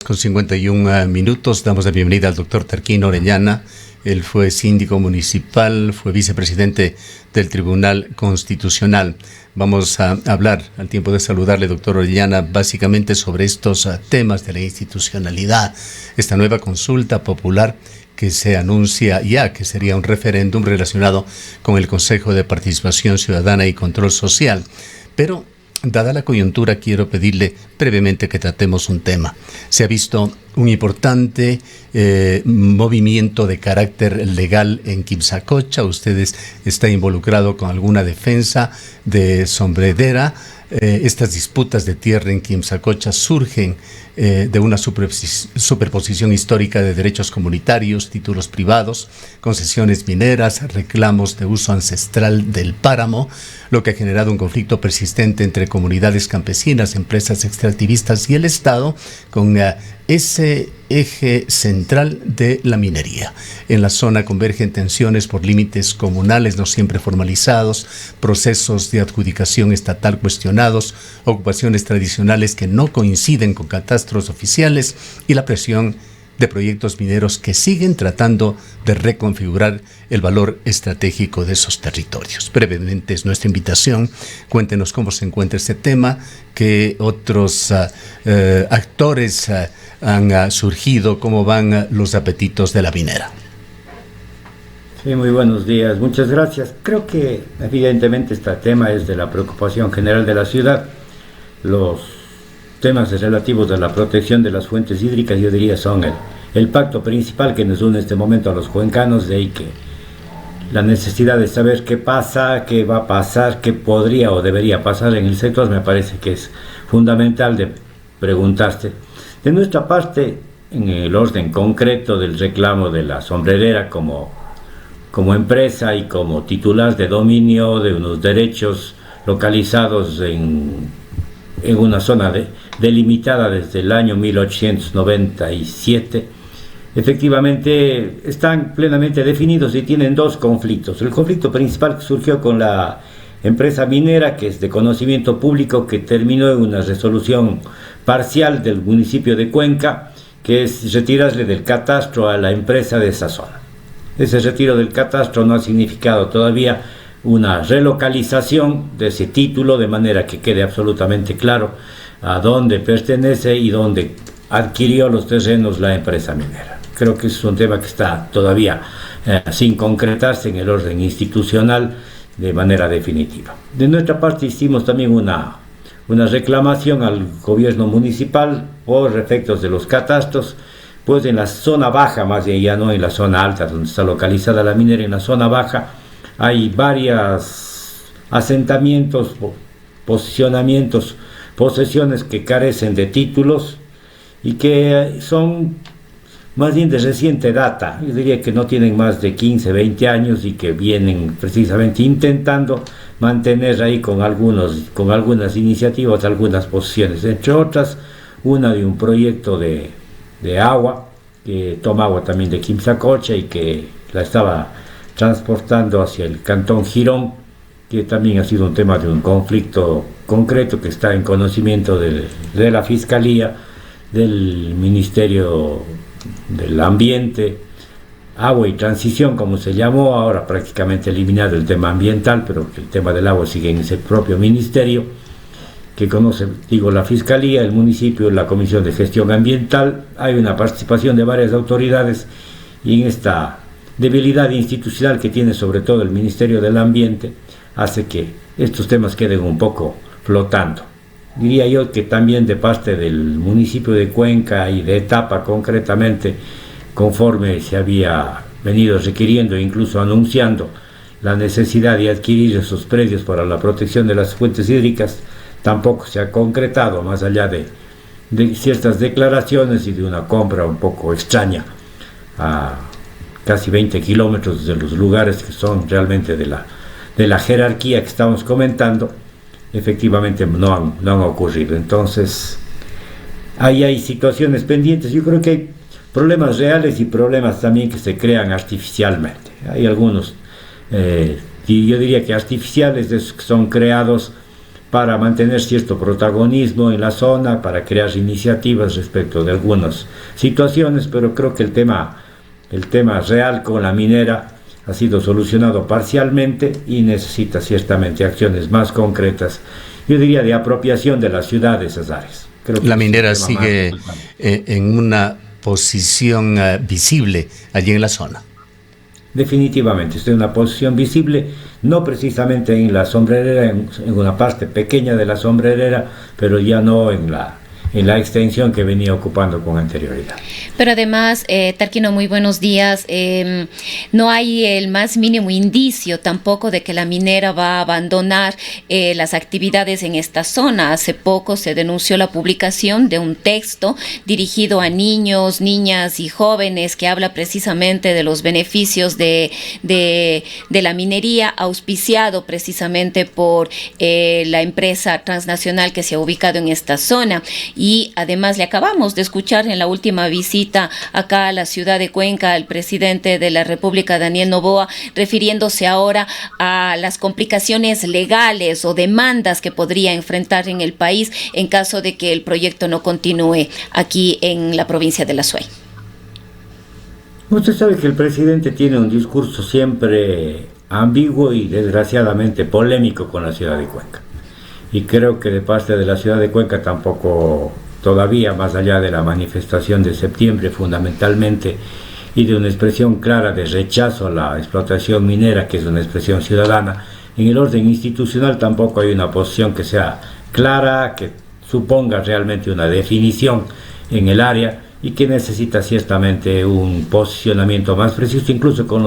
2:51 Damos la bienvenida al doctor Tarquín Orellana. Él fue síndico municipal, fue vicepresidente del Tribunal Constitucional. Vamos a hablar, al tiempo de saludarle, doctor Orellana, básicamente sobre estos temas de la institucionalidad, esta nueva consulta popular que se anuncia ya, que sería un referéndum relacionado con el Consejo de Participación Ciudadana y Control Social. Pero, dada la coyuntura, quiero pedirle brevemente que tratemos un tema. Se ha visto un importante movimiento de carácter legal en Quimsacocha. Ustedes están involucrados con alguna defensa de Sombrerera. Estas disputas de tierra en Quimsacocha surgen de una superposición histórica de derechos comunitarios, títulos privados, concesiones mineras, reclamos de uso ancestral del páramo, lo que ha generado un conflicto persistente entre comunidades campesinas, empresas extractivistas y el Estado, con ese eje central de la minería. En la zona convergen tensiones por límites comunales no siempre formalizados, procesos de adjudicación estatal cuestionados, ocupaciones tradicionales que no coinciden con catastros oficiales y la presión de proyectos mineros que siguen tratando de reconfigurar el valor estratégico de esos territorios. Brevemente es nuestra invitación. Cuéntenos cómo se encuentra este tema, qué otros actores han surgido, cómo van los apetitos de la minera. Sí, muy buenos días, muchas gracias. Creo que evidentemente este tema es de la preocupación general de la ciudad. Los temas relativos a la protección de las fuentes hídricas, yo diría, son el pacto principal que nos une en este momento a los cuencanos, de ahí que la necesidad de saber qué pasa, qué va a pasar, qué podría o debería pasar en el sector, me parece que es fundamental de preguntarse. De nuestra parte, en el orden concreto del reclamo de la Sombrerera como empresa y como titular de dominio de unos derechos localizados en una zona delimitada desde el año 1897, efectivamente están plenamente definidos y tienen dos conflictos. El conflicto principal que surgió con la empresa minera, que es de conocimiento público, que terminó en una resolución parcial del municipio de Cuenca, que es retirarle del catastro a la empresa de esa zona. Ese retiro del catastro no ha significado todavía una relocalización de ese título, de manera que quede absolutamente claro a dónde pertenece y dónde adquirió los terrenos la empresa minera. Creo que es un tema que está todavía sin concretarse en el orden institucional de manera definitiva. De nuestra parte hicimos también una reclamación al gobierno municipal por efectos de los catastros, pues en la zona baja, más bien ya no en la zona alta donde está localizada la minera, en la zona baja hay varios asentamientos, posicionamientos, posesiones que carecen de títulos y que son más bien de reciente data. Yo diría que no tienen más de 15, 20 años y que vienen precisamente intentando mantener ahí con algunas iniciativas, algunas posiciones, entre otras, una de un proyecto de agua, que toma agua también de Quimsacocha y que la estaba transportando hacia el Cantón Girón, que también ha sido un tema de un conflicto concreto que está en conocimiento de la Fiscalía, del Ministerio del Ambiente, Agua y Transición, como se llamó, ahora prácticamente eliminado el tema ambiental, pero el tema del agua sigue en ese propio ministerio, que conoce, la Fiscalía, el municipio, la Comisión de Gestión Ambiental. Hay una participación de varias autoridades y en esta debilidad institucional que tiene sobre todo el Ministerio del Ambiente hace que estos temas queden un poco flotando. Diría yo que también de parte del municipio de Cuenca y de Etapa concretamente, conforme se había venido requiriendo e incluso anunciando la necesidad de adquirir esos predios para la protección de las fuentes hídricas, tampoco se ha concretado, más allá de ciertas declaraciones y de una compra un poco extraña a casi 20 kilómetros de los lugares que son realmente de la jerarquía que estamos comentando. Efectivamente no han ocurrido. Entonces ahí hay situaciones pendientes. Yo creo que hay problemas reales y problemas también que se crean artificialmente. Hay algunos, y yo diría que artificiales, de esos que son creados para mantener cierto protagonismo en la zona, para crear iniciativas respecto de algunas situaciones, pero creo que el tema real con la minera ha sido solucionado parcialmente y necesita ciertamente acciones más concretas, yo diría de apropiación de la ciudad de esas áreas. Creo que la minera sigue en una posición visible allí en la zona. Definitivamente, está en una posición visible, no precisamente en la sombrerera, en una parte pequeña de la sombrerera, pero ya no en la extensión que venía ocupando con anterioridad. Pero además, Tarquino, muy buenos días. No hay el más mínimo indicio tampoco de que la minera va a abandonar las actividades en esta zona. Hace poco se denunció la publicación de un texto dirigido a niños, niñas y jóvenes que habla precisamente de los beneficios de la minería, auspiciado precisamente por la empresa transnacional que se ha ubicado en esta zona. Y además le acabamos de escuchar en la última visita acá a la ciudad de Cuenca al presidente de la República, Daniel Noboa, refiriéndose ahora a las complicaciones legales o demandas que podría enfrentar en el país en caso de que el proyecto no continúe aquí en la provincia de La Suay. Usted sabe que el presidente tiene un discurso siempre ambiguo y desgraciadamente polémico con la ciudad de Cuenca. Y creo que de parte de la ciudad de Cuenca tampoco todavía, más allá de la manifestación de septiembre fundamentalmente y de una expresión clara de rechazo a la explotación minera, que es una expresión ciudadana, en el orden institucional tampoco hay una posición que sea clara, que suponga realmente una definición en el área y que necesita ciertamente un posicionamiento más preciso, incluso con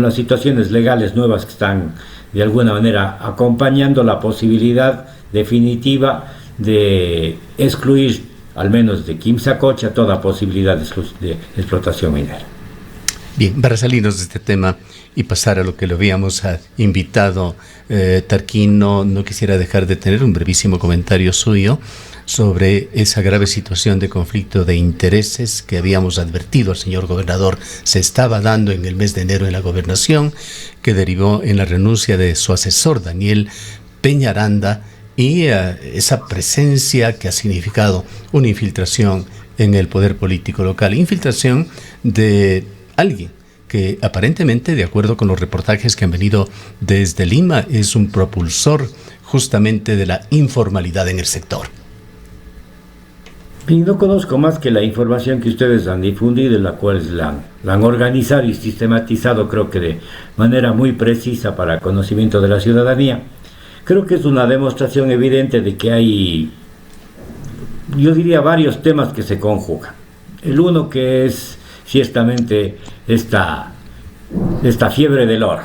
las situaciones legales nuevas que están de alguna manera acompañando la posibilidad definitiva de excluir, al menos de Quimsacocha, toda posibilidad de explotación minera. Bien, para salirnos de este tema y pasar a lo que lo habíamos invitado, Tarquino, no quisiera dejar de tener un brevísimo comentario suyo sobre esa grave situación de conflicto de intereses que habíamos advertido al señor gobernador se estaba dando en el mes de enero en la gobernación, que derivó en la renuncia de su asesor Daniel Peñaranda y esa presencia que ha significado una infiltración en el poder político local, infiltración de alguien que aparentemente, de acuerdo con los reportajes que han venido desde Lima, es un propulsor justamente de la informalidad en el sector. Y no conozco más que la información que ustedes han difundido, la cual la han organizado y sistematizado, creo que de manera muy precisa para conocimiento de la ciudadanía. Creo que es una demostración evidente de que hay, yo diría, varios temas que se conjugan. El uno, que es ciertamente esta fiebre del oro.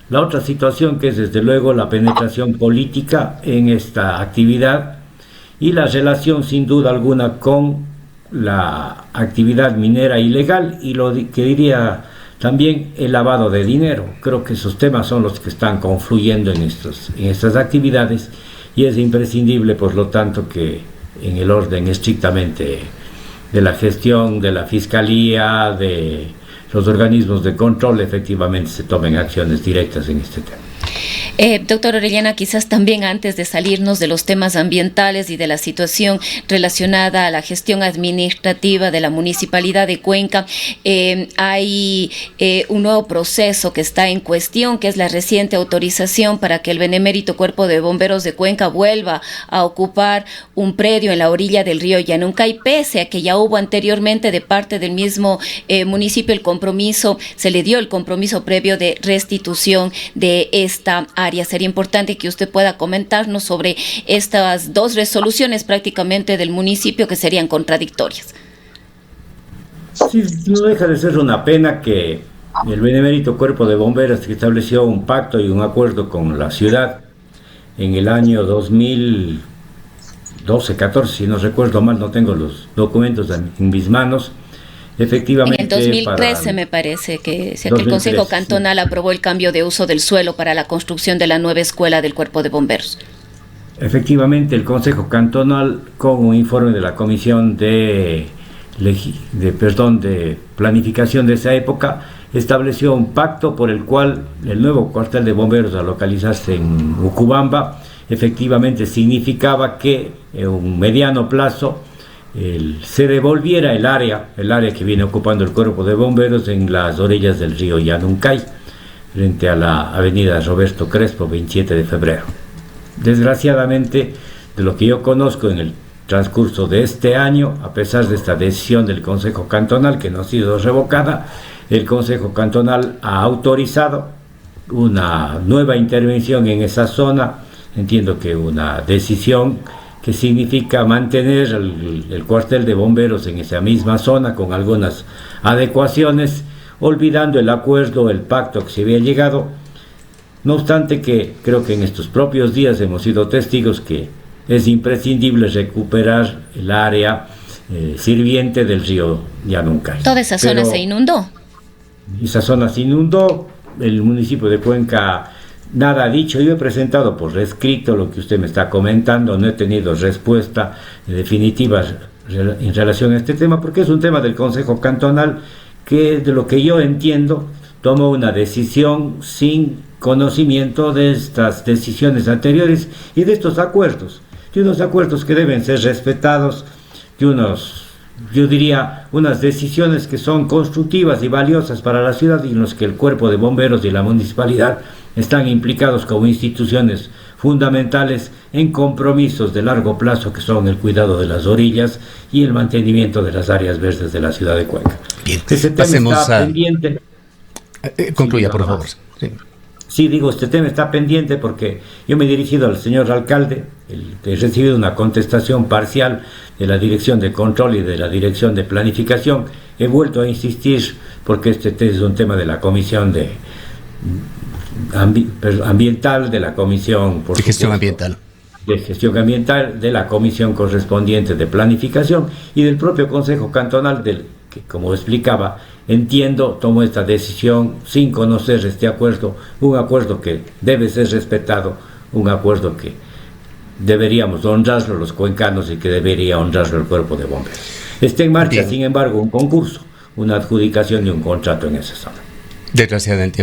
La otra situación, que es desde luego la penetración política en esta actividad y la relación sin duda alguna con la actividad minera ilegal y lo que diría también el lavado de dinero. Creo que esos temas son los que están confluyendo en estas actividades y es imprescindible, por lo tanto, que en el orden estrictamente de la gestión, de la fiscalía, de los organismos de control, efectivamente se tomen acciones directas en este tema. Doctor Orellana, quizás también antes de salirnos de los temas ambientales y de la situación relacionada a la gestión administrativa de la Municipalidad de Cuenca, hay un nuevo proceso que está en cuestión, que es la reciente autorización para que el benemérito Cuerpo de Bomberos de Cuenca vuelva a ocupar un predio en la orilla del río Yanuncay, pese a que ya hubo anteriormente de parte del mismo municipio se le dio el compromiso previo de restitución de esta área. Sería importante que usted pueda comentarnos sobre estas dos resoluciones prácticamente del municipio que serían contradictorias. Sí, no deja de ser una pena que el benemérito Cuerpo de Bomberos, que estableció un pacto y un acuerdo con la ciudad en el año 2012-14, si no recuerdo mal, no tengo los documentos en mis manos. Efectivamente, en el 2013 me parece que el Consejo Cantonal aprobó el cambio de uso del suelo para la construcción de la nueva escuela del Cuerpo de Bomberos. Efectivamente, el Consejo Cantonal, con un informe de la Comisión de Planificación de esa época, estableció un pacto por el cual el nuevo cuartel de bomberos, a localizarse en Ucubamba, efectivamente significaba que en un mediano plazo se devolviera el área que viene ocupando el cuerpo de bomberos en las orillas del río Yanuncay, frente a la avenida Roberto Crespo, 27 de febrero. Desgraciadamente, de lo que yo conozco en el transcurso de este año, a pesar de esta decisión del Consejo Cantonal que no ha sido revocada, el Consejo Cantonal ha autorizado una nueva intervención en esa zona. Entiendo que una decisión que significa mantener el cuartel de bomberos en esa misma zona con algunas adecuaciones, olvidando el acuerdo, el pacto que se había llegado. No obstante que creo que en estos propios días hemos sido testigos que es imprescindible recuperar el área sirviente del río Yanuncay. Toda esa zona se inundó. Esa zona se inundó, el municipio de Cuenca nada ha dicho. Yo he presentado por escrito lo que usted me está comentando, no he tenido respuesta definitiva en relación a este tema, porque es un tema del Consejo Cantonal que, de lo que yo entiendo, tomó una decisión sin conocimiento de estas decisiones anteriores y de estos acuerdos, de unos acuerdos que deben ser respetados, de yo diría, unas decisiones que son constructivas y valiosas para la ciudad, y en los que el cuerpo de bomberos y la municipalidad están implicados como instituciones fundamentales en compromisos de largo plazo, que son el cuidado de las orillas y el mantenimiento de las áreas verdes de la ciudad de Cuenca. Bien, ese tema pasemos está a... pendiente. Concluya, Sí, por favor. Sí. Sí, digo, este tema está pendiente porque yo me he dirigido al señor alcalde, he recibido una contestación parcial de la Dirección de Control y de la Dirección de Planificación. He vuelto a insistir porque este es un tema de la Comisión Ambiental, de la Comisión de Gestión Ambiental. De Gestión Ambiental, de la Comisión correspondiente de Planificación y del propio Consejo Cantonal, que, como explicaba, entiendo, tomó esta decisión sin conocer este acuerdo, un acuerdo que debe ser respetado, un acuerdo que deberíamos honrarlo los cuencanos y que debería honrarlo el cuerpo de bomberos. Está en marcha, sin embargo, un concurso, una adjudicación de un contrato en esa zona. Desgraciadamente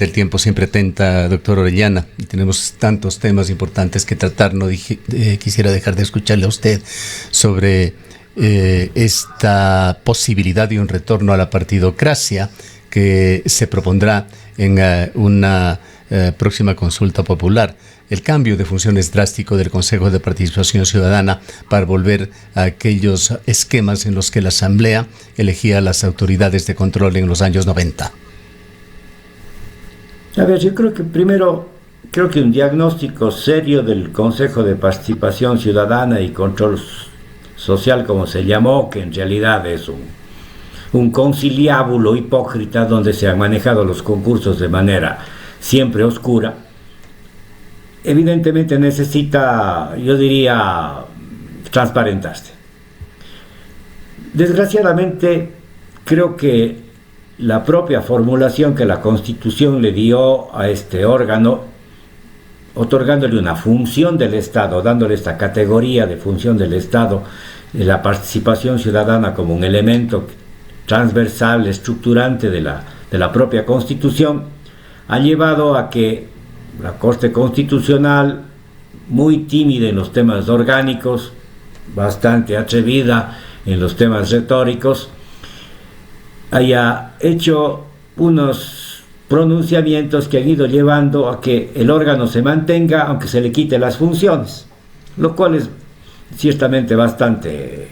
el tiempo siempre tenta, doctor Orellana, y tenemos tantos temas importantes que tratar. No quisiera dejar de escucharle a usted sobre esta posibilidad de un retorno a la partidocracia que se propondrá en una próxima consulta popular. El cambio de funciones drástico del Consejo de Participación Ciudadana para volver a aquellos esquemas en los que la Asamblea elegía a las autoridades de control en los años 90. A ver, yo creo que un diagnóstico serio del Consejo de Participación Ciudadana y Control Social, como se llamó, que en realidad es un conciliábulo hipócrita donde se han manejado los concursos de manera siempre oscura, evidentemente necesita, yo diría, transparentarse. Desgraciadamente, creo que la propia formulación que la Constitución le dio a este órgano, otorgándole una función del Estado, dándole esta categoría de función del Estado, de la participación ciudadana como un elemento transversal, estructurante de la propia Constitución, ha llevado a que la Corte Constitucional, muy tímida en los temas orgánicos, bastante atrevida en los temas retóricos, haya hecho unos pronunciamientos que han ido llevando a que el órgano se mantenga aunque se le quite las funciones, lo cual es ciertamente bastante,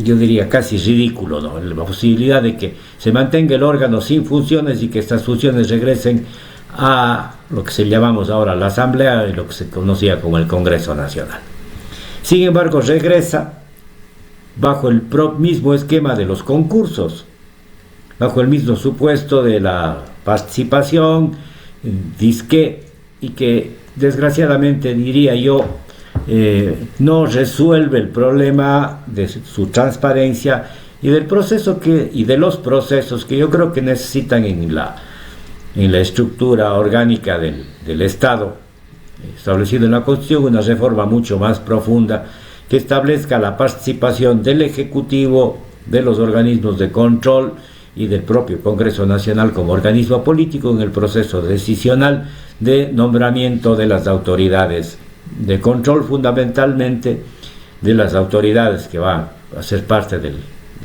yo diría casi ridículo, ¿no? La posibilidad de que se mantenga el órgano sin funciones y que estas funciones regresen a lo que se llamamos ahora la Asamblea y lo que se conocía como el Congreso Nacional. Sin embargo, regresa bajo el mismo esquema de los concursos, bajo el mismo supuesto de la participación, disque, y que desgraciadamente, diría yo, no resuelve el problema de su transparencia y del proceso y de los procesos que yo creo que necesitan en la estructura orgánica del Estado, establecido en la Constitución, una reforma mucho más profunda que establezca la participación del Ejecutivo, de los organismos de control y del propio Congreso Nacional como organismo político en el proceso decisional de nombramiento de las autoridades de control, fundamentalmente de las autoridades que van a ser parte de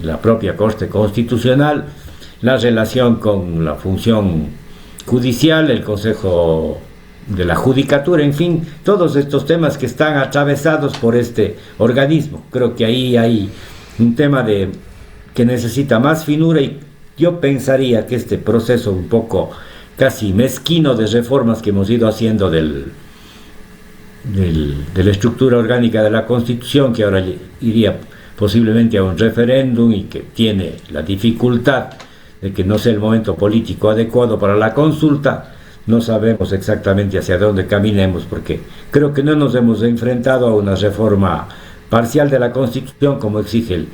la propia Corte Constitucional, la relación con la función judicial, el Consejo de la Judicatura, en fin, todos estos temas que están atravesados por este organismo. Creo que ahí hay un tema que necesita más finura, y yo pensaría que este proceso un poco casi mezquino de reformas que hemos ido haciendo de la estructura orgánica de la Constitución, que ahora iría posiblemente a un referéndum y que tiene la dificultad de que no sea el momento político adecuado para la consulta, no sabemos exactamente hacia dónde caminemos, porque creo que no nos hemos enfrentado a una reforma parcial de la Constitución como exige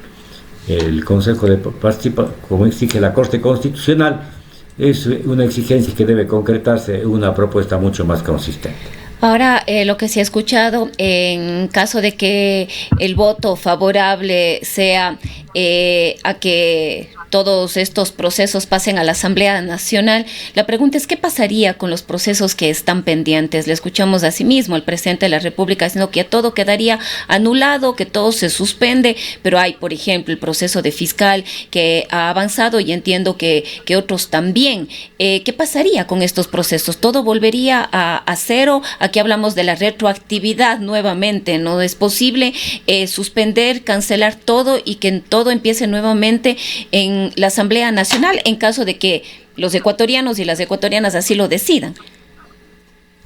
el Consejo de Participación, como exige la Corte Constitucional. Es una exigencia que debe concretarse en una propuesta mucho más consistente. Ahora, lo que se ha escuchado, en caso de que el voto favorable sea a que todos estos procesos pasen a la Asamblea Nacional, la pregunta es: ¿qué pasaría con los procesos que están pendientes? Le escuchamos asimismo al presidente de la República diciendo que todo quedaría anulado, que todo se suspende, pero hay, por ejemplo, el proceso de fiscal que ha avanzado, y entiendo que otros también. ¿Qué pasaría con estos procesos? ¿Todo volvería a cero? Aquí hablamos de la retroactividad nuevamente. ¿No es posible suspender, cancelar todo y que todo empiece nuevamente en la Asamblea Nacional en caso de que los ecuatorianos y las ecuatorianas así lo decidan?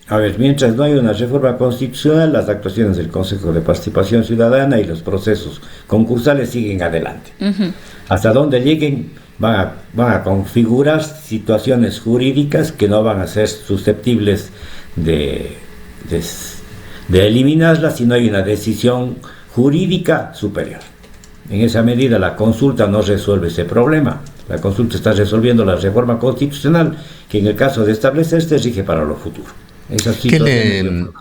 A ver, mientras no hay una reforma constitucional, las actuaciones del Consejo de Participación Ciudadana y los procesos concursales siguen adelante. Uh-huh. Hasta donde lleguen van a configurar situaciones jurídicas que no van a ser susceptibles de eliminarlas si no hay una decisión jurídica superior. En esa medida la consulta no resuelve ese problema. La consulta está resolviendo la reforma constitucional, que en el caso de establecerse rige para lo futuro.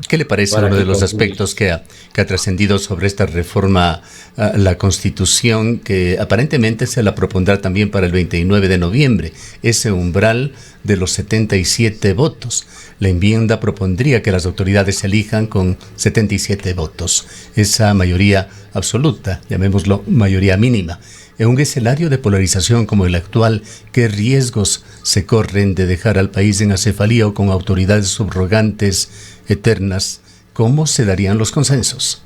¿Qué le parece uno de los aspectos que ha trascendido sobre esta reforma a la Constitución, que aparentemente se la propondrá también para el 29 de noviembre, ese umbral de los 77 votos? La enmienda propondría que las autoridades se elijan con 77 votos, esa mayoría absoluta, llamémoslo mayoría mínima. En un escenario de polarización como el actual, ¿qué riesgos se corren de dejar al país en acefalía o con autoridades subrogantes eternas? ¿Cómo se darían los consensos?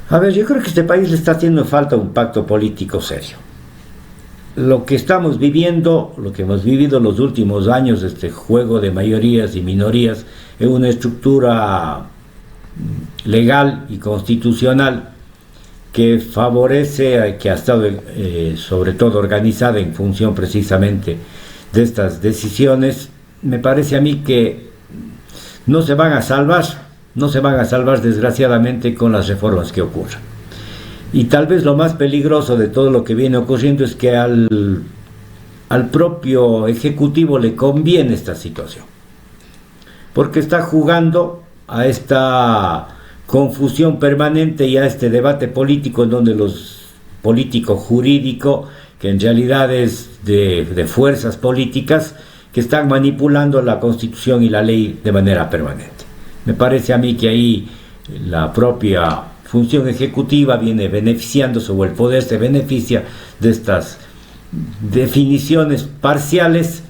A ver, yo creo que este país le está haciendo falta un pacto político serio. Lo que estamos viviendo, lo que hemos vivido los últimos años, este juego de mayorías y minorías en una estructura legal y constitucional que favorece, que ha estado sobre todo organizada en función precisamente de estas decisiones, me parece a mí que no se van a salvar desgraciadamente con las reformas que ocurran. Y tal vez lo más peligroso de todo lo que viene ocurriendo es que al propio Ejecutivo le conviene esta situación, porque está jugando a esta confusión permanente y a este debate político en donde los político-jurídico, que en realidad es de fuerzas políticas que están manipulando la Constitución y la ley de manera permanente. Me parece a mí que ahí la propia función ejecutiva viene beneficiándose, o el poder se beneficia de estas definiciones parciales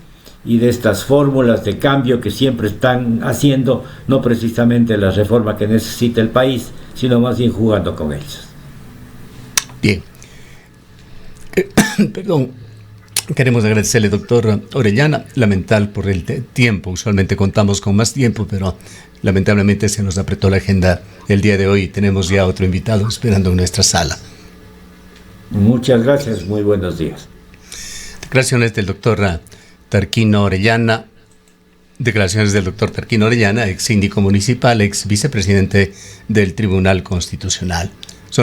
y de estas fórmulas de cambio que siempre están haciendo, no precisamente la reforma que necesita el país, sino más bien jugando con ellos. Bien. Perdón. Queremos agradecerle, doctor Orellana, lamentable por el tiempo. Usualmente contamos con más tiempo, pero lamentablemente se nos apretó la agenda el día de hoy. Tenemos ya otro invitado esperando en nuestra sala. Muchas gracias, muy buenos días. Declaraciones del doctor Tarquino Orellana, ex síndico municipal, ex vicepresidente del Tribunal Constitucional.